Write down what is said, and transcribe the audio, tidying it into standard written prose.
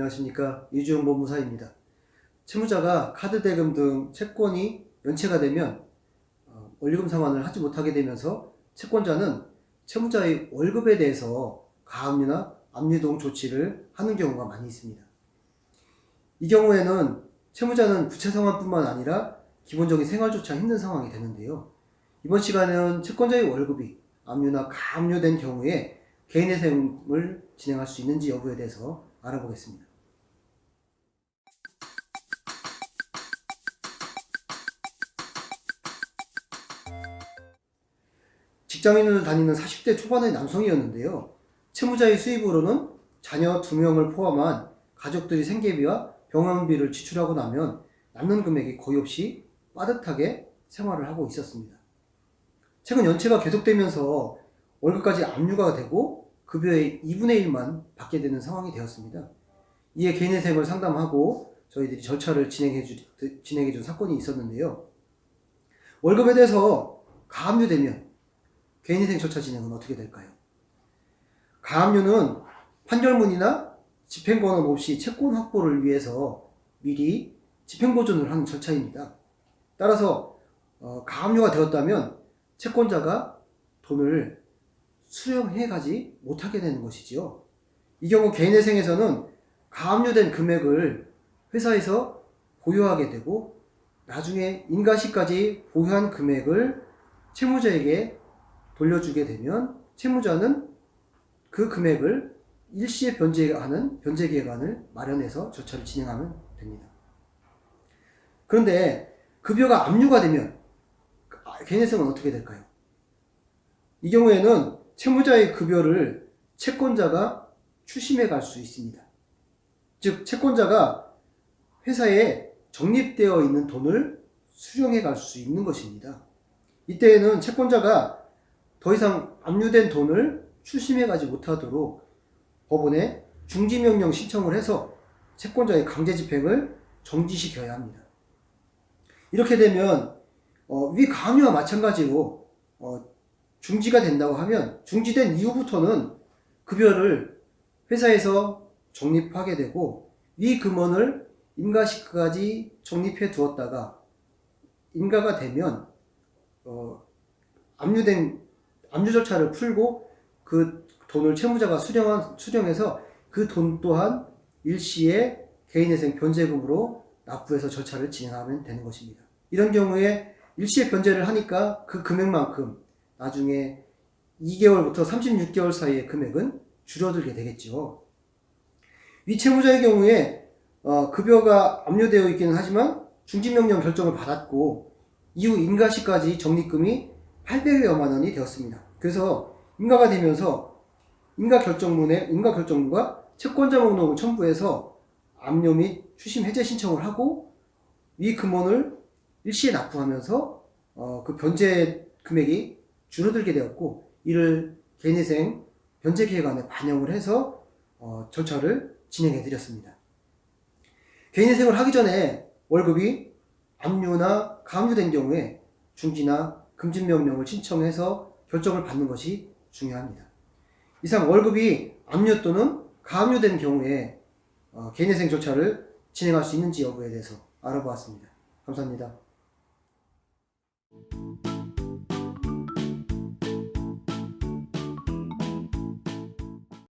안녕하십니까. 이주영 법무사입니다. 채무자가 카드 대금 등 채권이 연체가 되면 원리금 상환을 하지 못하게 되면서 채권자는 채무자의 월급에 대해서 가압류나 압류동 조치를 하는 경우가 많이 있습니다. 이 경우에는 채무자는 부채 상환뿐만 아니라 기본적인 생활조차 힘든 상황이 되는데요. 이번 시간에는 채권자의 월급이 압류나 가압류된 경우에 개인회생을 진행할 수 있는지 여부에 대해서 알아보겠습니다. 직장인을 다니는 40대 초반의 남성이었는데요. 채무자의 수입으로는 자녀 2명을 포함한 가족들이 생계비와 병원비를 지출하고 나면 남는 금액이 거의 없이 빠듯하게 생활을 하고 있었습니다. 최근 연체가 계속되면서 월급까지 압류가 되고 급여의 2분의 1만 받게 되는 상황이 되었습니다. 이에 개인회생을 상담하고 저희들이 절차를 진행해준 사건이 있었는데요. 월급에 대해서 가압류되면 개인회생 절차 진행은 어떻게 될까요? 가압류는 판결문이나 집행권은 없이 채권 확보를 위해서 미리 집행보존을 하는 절차입니다. 따라서 가압류가 되었다면 채권자가 돈을 수령해가지 못하게 되는 것이지요. 이 경우 개인회생에서는 가압류된 금액을 회사에서 보유하게 되고 나중에 인가시까지 보유한 금액을 채무자에게 돌려주게 되면 채무자는 그 금액을 일시에 변제하는 변제기간을 마련해서 절차를 진행하면 됩니다. 그런데 급여가 압류가 되면 개인회생은 어떻게 될까요? 이 경우에는 채무자의 급여를 채권자가 추심해 갈 수 있습니다. 즉 채권자가 회사에 적립되어 있는 돈을 수령해 갈 수 있는 것입니다. 이때에는 채권자가 더 이상 압류된 돈을 추심해 가지 못하도록 법원에 중지명령 신청을 해서 채권자의 강제 집행을 정지시켜야 합니다. 이렇게 되면 위 가압류와 마찬가지로 중지가 된다고 하면 중지된 이후부터는 급여를 회사에서 적립하게 되고 위 금원을 인가시까지 적립해 두었다가 인가가 되면 압류 절차를 풀고 그 돈을 채무자가 수령해서 그 돈 또한 일시에 개인회생 변제금으로 납부해서 절차를 진행하면 되는 것입니다. 이런 경우에 일시에 변제를 하니까 그 금액만큼 나중에 2개월부터 36개월 사이의 금액은 줄어들게 되겠죠. 위 채무자의 경우에 급여가 압류되어 있기는 하지만 중지명령 결정을 받았고 이후 인가시까지 적립금이 800여만 원이 되었습니다. 그래서 인가가 되면서 인가결정문과 채권자 목록을 첨부해서 압류 및 추심 해제 신청을 하고 위 금원을 일시에 납부하면서 그 변제 금액이 줄어들게 되었고 이를 개인회생 변제기획안에 반영을 해서 절차를 진행해 드렸습니다. 개인회생을 하기 전에 월급이 압류나 가압류된 경우에 중지나 금지명령을 신청해서 결정을 받는 것이 중요합니다. 이상 월급이 압류 또는 가압류된 경우에 개인회생 절차를 진행할 수 있는지 여부에 대해서 알아보았습니다. 감사합니다.